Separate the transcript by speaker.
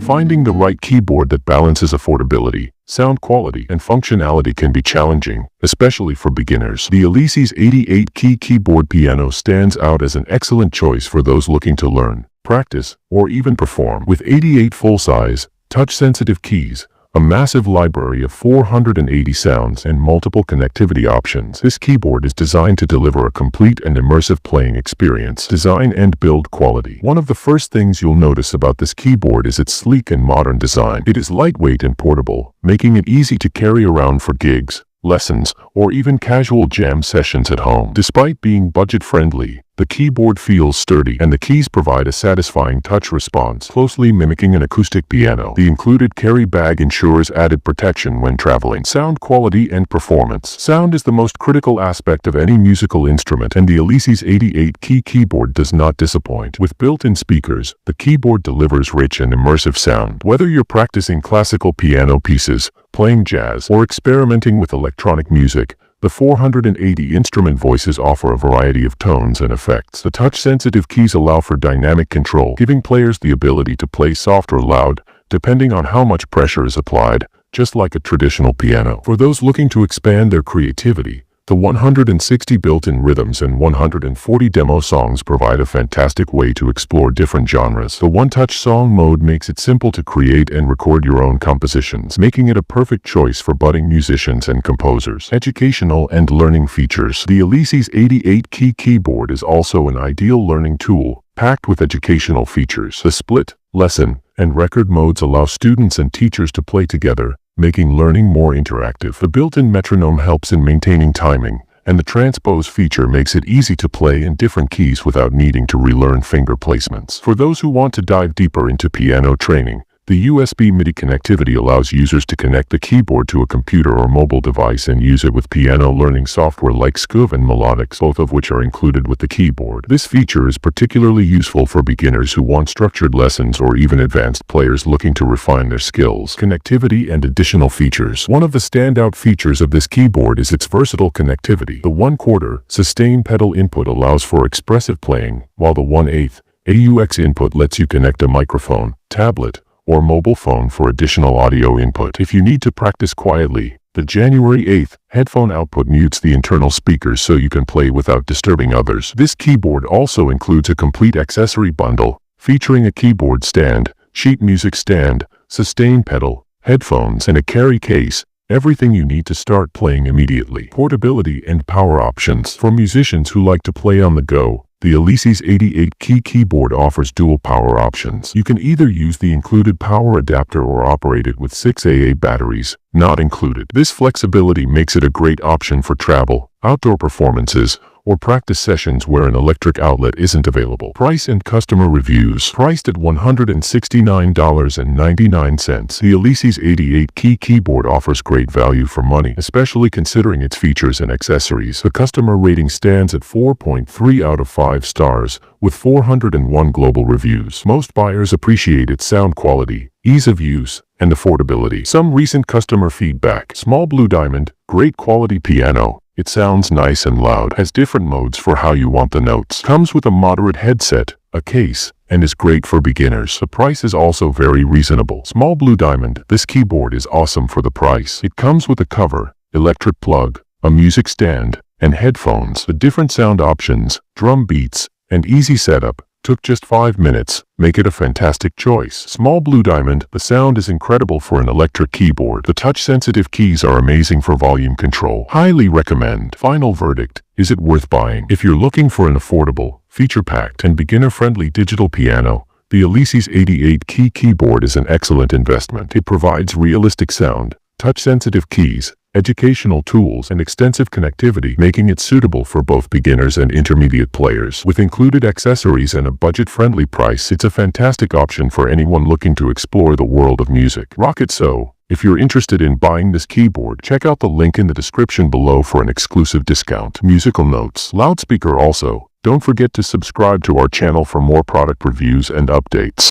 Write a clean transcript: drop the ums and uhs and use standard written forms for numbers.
Speaker 1: Finding the right keyboard that balances affordability, sound quality, and functionality can be challenging, especially for beginners. The Alesis 88-key keyboard piano stands out as an excellent choice for those looking to learn, practice, or even perform. With 88 full-size, touch-sensitive keys, a massive library of 480 sounds, and multiple connectivity options, this keyboard is designed to deliver a complete and immersive playing experience. Design and build quality. One of the first things you'll notice about this keyboard is its sleek and modern design. It is lightweight and portable, making it easy to carry around for gigs, lessons, or even casual jam sessions at home. Despite being budget-friendly, the keyboard feels sturdy, and the keys provide a satisfying touch response, closely mimicking an acoustic piano. The included carry bag ensures added protection when traveling. Sound quality and performance. Sound is the most critical aspect of any musical instrument, and the Alesis 88-key keyboard does not disappoint. With built-in speakers, the keyboard delivers rich and immersive sound. Whether you're practicing classical piano pieces, playing jazz, or experimenting with electronic music, the 480 instrument voices offer a variety of tones and effects. The touch-sensitive keys allow for dynamic control, giving players the ability to play soft or loud, depending on how much pressure is applied, just like a traditional piano. For those looking to expand their creativity, the 160 built-in rhythms and 140 demo songs provide a fantastic way to explore different genres. The one-touch song mode makes it simple to create and record your own compositions, making it a perfect choice for budding musicians and composers. Educational and learning features. The Alesis 88-key keyboard is also an ideal learning tool, packed with educational features. The split, lesson, and record modes allow students and teachers to play together, making learning more interactive. The built-in metronome helps in maintaining timing, and the transpose feature makes it easy to play in different keys without needing to relearn finger placements. For those who want to dive deeper into piano training, the USB MIDI connectivity allows users to connect the keyboard to a computer or mobile device and use it with piano learning software like Scoob and Melodics, both of which are included with the keyboard. This feature is particularly useful for beginners who want structured lessons or even advanced players looking to refine their skills. Connectivity and additional features. One of the standout features of this keyboard is its versatile connectivity. The 1/4 sustain pedal input allows for expressive playing, while the 1/8 AUX input lets you connect a microphone, tablet, or mobile phone for additional audio input. If you need to practice quietly, the January 8 headphone output mutes the internal speakers so you can play without disturbing others. This keyboard also includes a complete accessory bundle, featuring a keyboard stand, sheet music stand, sustain pedal, headphones, and a carry case, everything you need to start playing immediately. Portability and power options. For musicians who like to play on the go, the Alesis 88-key keyboard offers dual power options. You can either use the included power adapter or operate it with 6 AA batteries, not included. This flexibility makes it a great option for travel, outdoor performances, or practice sessions where an electric outlet isn't available. Price and customer reviews. Priced at $169.99, the Alesis 88-key keyboard offers great value for money, especially considering its features and accessories. The customer rating stands at 4.3 out of 5 stars, with 401 global reviews. Most buyers appreciate its sound quality, ease of use, and affordability. Some recent customer feedback. Small blue diamond, great quality piano. It sounds nice and loud, has different modes for how you want the notes. Comes with a moderate headset, a case, and is great for beginners. The price is also very reasonable. Small blue diamond, this keyboard is awesome for the price. It comes with a cover, electric plug, a music stand, and headphones. The different sound options, drum beats, and easy setup, took just 5 minutes, make it a fantastic choice. Small blue diamond, the sound is incredible for an electric keyboard. The touch-sensitive keys are amazing for volume control. Highly recommend. Final verdict, is it worth buying? If you're looking for an affordable, feature-packed, and beginner-friendly digital piano, the Alesis 88-key keyboard is an excellent investment. It provides realistic sound, touch-sensitive keys, educational tools, and extensive connectivity, making it suitable for both beginners and intermediate players. With included accessories and a budget-friendly price, it's a fantastic option for anyone looking to explore the world of music. Rock it so! If you're interested in buying this keyboard, check out the link in the description below for an exclusive discount. Musical notes. Loudspeaker also. Don't forget to subscribe to our channel for more product reviews and updates.